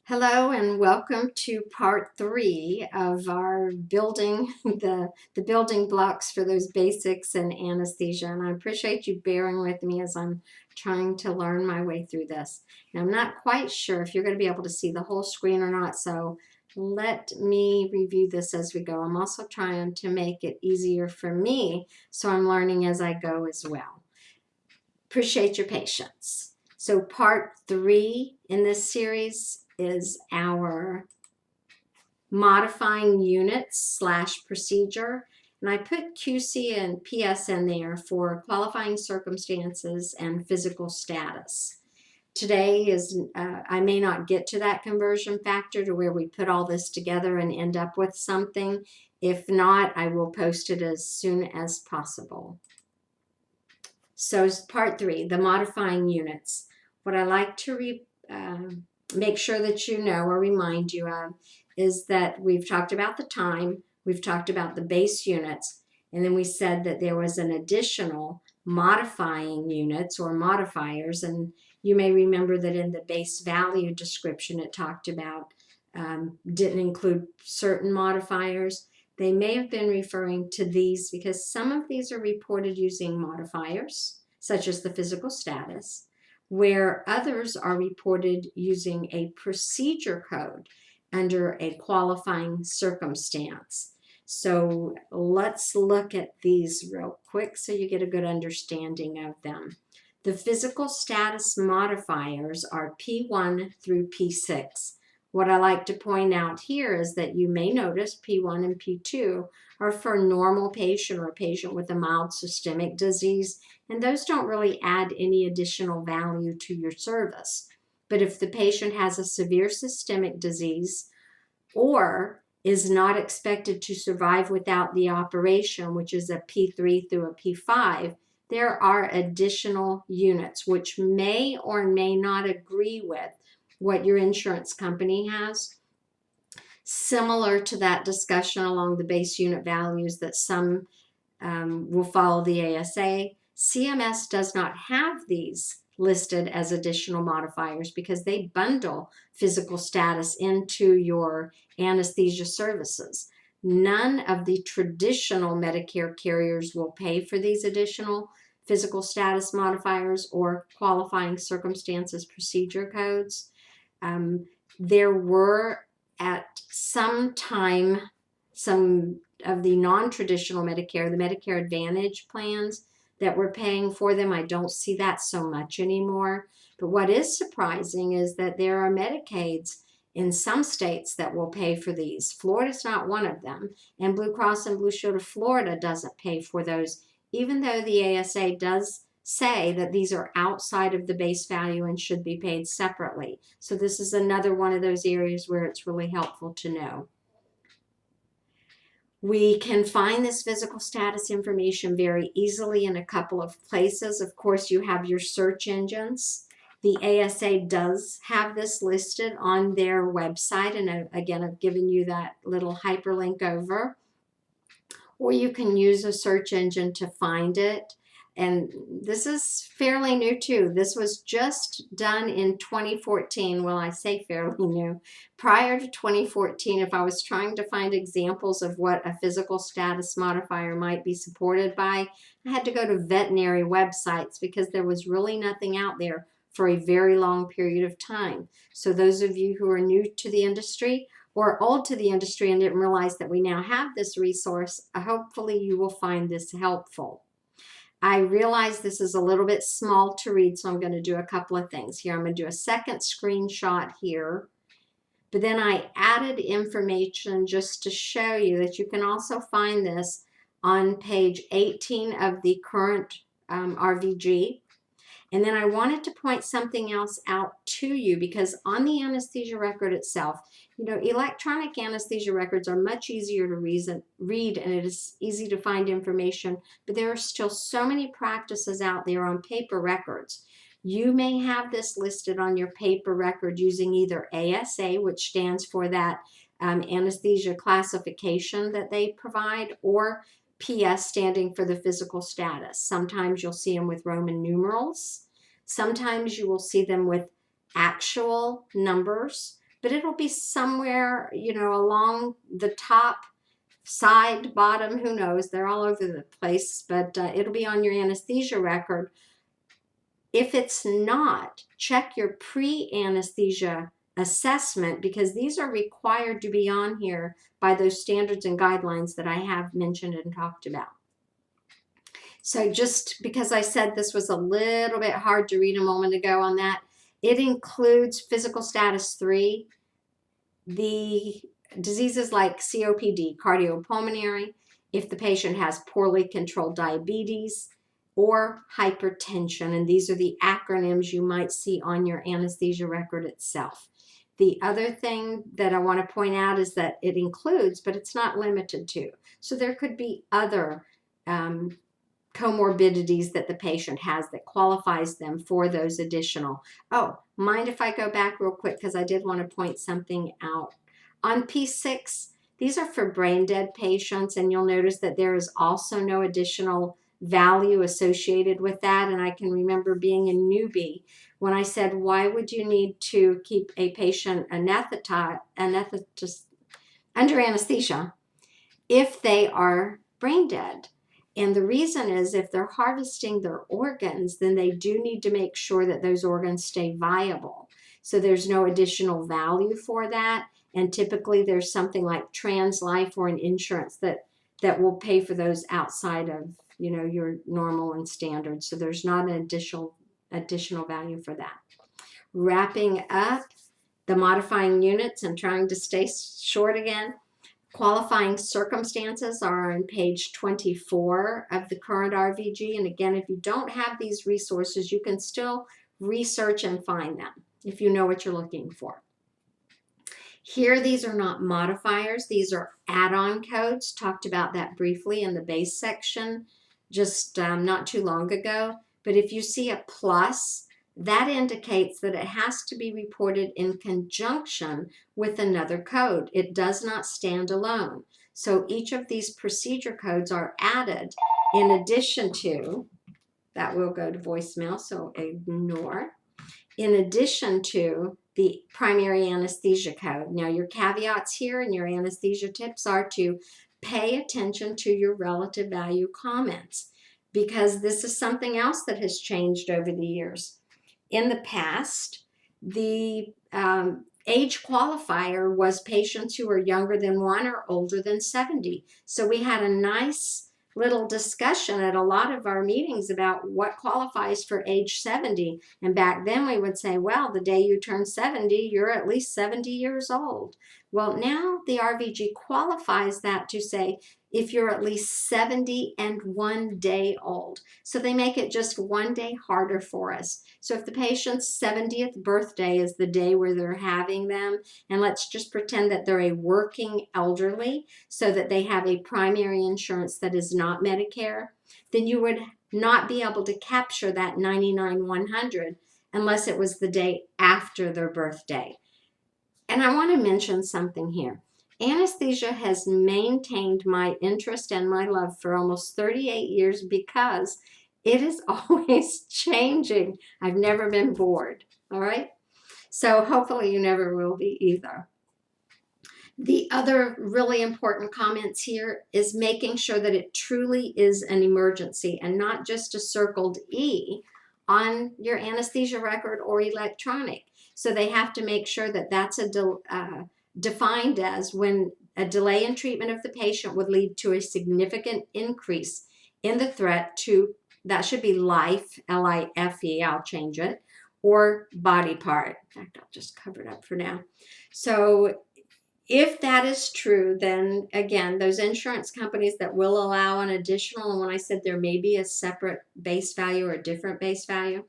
Hello and welcome to part 3 of our building the building blocks for those basics in anesthesia, and I appreciate you bearing with me as I'm trying to learn my way through this. Now, I'm not quite sure if you're going to be able to see the whole screen or not, so let me review this as we go. I'm also trying to make it easier for me, so I'm learning as I go as well. Appreciate your patience. So part 3 in this series is our modifying units / procedure. And I put QC and PS in there for qualifying circumstances and physical status. Today is, I may not get to that conversion factor to where we put all this together and end up with something. If not, I will post it as soon as possible. So part 3, the modifying units. What I like to make sure that you know or remind you of is that we've talked about the time, we've talked about the base units, and then we said that there was an additional modifying units or modifiers. And you may remember that in the base value description it talked about didn't include certain modifiers. They may have been referring to these because some of these are reported using modifiers, such as the physical status, where others are reported using a procedure code under a qualifying circumstance. So let's look at these real quick so you get a good understanding of them. The physical status modifiers are P1 through P6. What I like to point out here is that you may notice P1 and P2 are for a normal patient or a patient with a mild systemic disease, and those don't really add any additional value to your service. But if the patient has a severe systemic disease or is not expected to survive without the operation, which is a P3 through a P5, there are additional units which may or may not agree with what your insurance company has. Similar to that discussion along the base unit values that some will follow the ASA, CMS does not have these listed as additional modifiers because they bundle physical status into your anesthesia services. None of the traditional Medicare carriers will pay for these additional physical status modifiers or qualifying circumstances procedure codes. There were at some time some of the non-traditional Medicare, the Medicare Advantage plans that were paying for them. I don't see that so much anymore. But what is surprising is that there are Medicaids in some states that will pay for these. Florida's not one of them. And Blue Cross and Blue Shield of Florida doesn't pay for those, even though the ASA does say that these are outside of the base value and should be paid separately. So this is another one of those areas where it's really helpful to know. We can find this physical status information very easily in a couple of places. Of course, you have your search engines. The ASA does have this listed on their website, and again, I've given you that little hyperlink over. Or you can use a search engine to find it. And this is fairly new too. This was just done in 2014. Well, I say fairly new. Prior to 2014, if I was trying to find examples of what a physical status modifier might be supported by, I had to go to veterinary websites because there was really nothing out there for a very long period of time. So those of you who are new to the industry or old to the industry and didn't realize that we now have this resource, hopefully you will find this helpful. I realize this is a little bit small to read, so I'm going to do a couple of things here. I'm going to do a second screenshot here, but then I added information just to show you that you can also find this on page 18 of the current RVG. And then I wanted to point something else out to you because on the anesthesia record itself, you know, electronic anesthesia records are much easier to read and it is easy to find information, but there are still so many practices out there on paper records. You may have this listed on your paper record using either ASA, which stands for that anesthesia classification that they provide, or PS standing for the physical status. Sometimes you'll see them with Roman numerals. Sometimes you will see them with actual numbers. but it'll be somewhere, you know, along the top, side, bottom, who knows, they're all over the place, but it'll be on your anesthesia record. If it's not, check your pre-anesthesia assessment, because these are required to be on here by those standards and guidelines that I have mentioned and talked about. So just because I said this was a little bit hard to read a moment ago on that, it includes physical status 3, the diseases like COPD, cardiopulmonary, if the patient has poorly controlled diabetes, or hypertension, and these are the acronyms you might see on your anesthesia record itself. The other thing that I want to point out is that it includes, but it's not limited to. So there could be other comorbidities that the patient has that qualifies them for those additional. Oh, mind if I go back real quick, because I did want to point something out. On P6, these are for brain dead patients, and you'll notice that there is also no additional value associated with that. And I can remember being a newbie when I said, why would you need to keep a patient under anesthesia if they are brain dead? And the reason is, if they're harvesting their organs, then they do need to make sure that those organs stay viable. So there's no additional value for that. And typically there's something like TransLife or an insurance that will pay for those outside of, you know, your normal and standard. So there's not an additional value for that. Wrapping up the modifying units and trying to stay short again. Qualifying circumstances are on page 24 of the current RVG. And again, if you don't have these resources, you can still research and find them if you know what you're looking for. Here, these are not modifiers. These are add-on codes. Talked about that briefly in the base section just not too long ago. But if you see a plus, that indicates that it has to be reported in conjunction with another code. It does not stand alone. So each of these procedure codes are added in addition to, that will go to voicemail, so ignore, in addition to the primary anesthesia code. Now your caveats here and your anesthesia tips are to pay attention to your relative value comments, because this is something else that has changed over the years. In the past, the age qualifier was patients who were younger than 1 or older than 70. So we had a nice little discussion at a lot of our meetings about what qualifies for age 70. And back then we would say, well, the day you turn 70, you're at least 70 years old. Well, now the RVG qualifies that to say if you're at least 70 and 1 day old. So they make it just 1 day harder for us. So if the patient's 70th birthday is the day where they're having them, and let's just pretend that they're a working elderly so that they have a primary insurance that is not Medicare, then you would not be able to capture that 99-100 unless it was the day after their birthday. And I want to mention something here. Anesthesia has maintained my interest and my love for almost 38 years because it is always changing. I've never been bored, all right? So hopefully you never will be either. The other really important comments here is making sure that it truly is an emergency and not just a circled E on your anesthesia record or electronic. So they have to make sure that that's defined as when a delay in treatment of the patient would lead to a significant increase in the threat to, that should be life, L-I-F-E, I'll change it, or body part. In fact, I'll just cover it up for now. So if that is true, then again, those insurance companies that will allow an additional, and when I said there may be a separate base value or a different base value,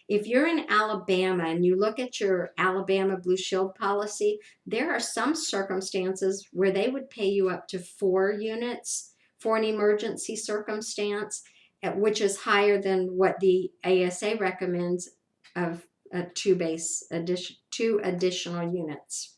if you're in Alabama and you look at your Alabama Blue Shield policy, there are some circumstances where they would pay you up to 4 units for an emergency circumstance, which is higher than what the ASA recommends of 2 additional units.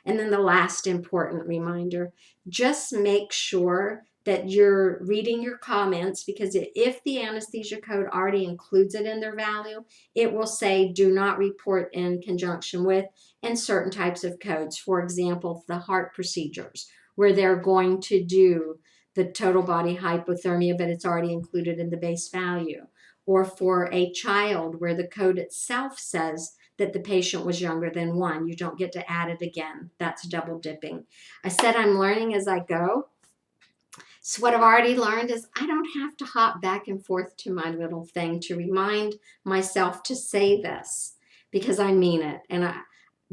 And then the last important reminder, just make sure that you're reading your comments, because if the anesthesia code already includes it in their value, it will say do not report in conjunction with, and certain types of codes. For example, the heart procedures, where they're going to do the total body hypothermia, but it's already included in the base value. Or for a child, where the code itself says that the patient was younger than 1. You don't get to add it again. That's double dipping. I said I'm learning as I go. So what I've already learned is I don't have to hop back and forth to my little thing to remind myself to say this, because I mean it. And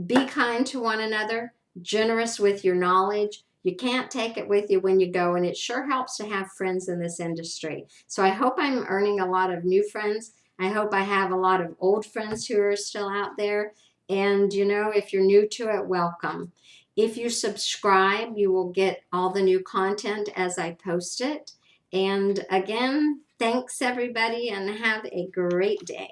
be kind to one another, generous with your knowledge. You can't take it with you when you go, and it sure helps to have friends in this industry. So I hope I'm earning a lot of new friends. I hope I have a lot of old friends who are still out there. And, you know, if you're new to it, welcome. If you subscribe, you will get all the new content as I post it. And again, thanks everybody, and have a great day.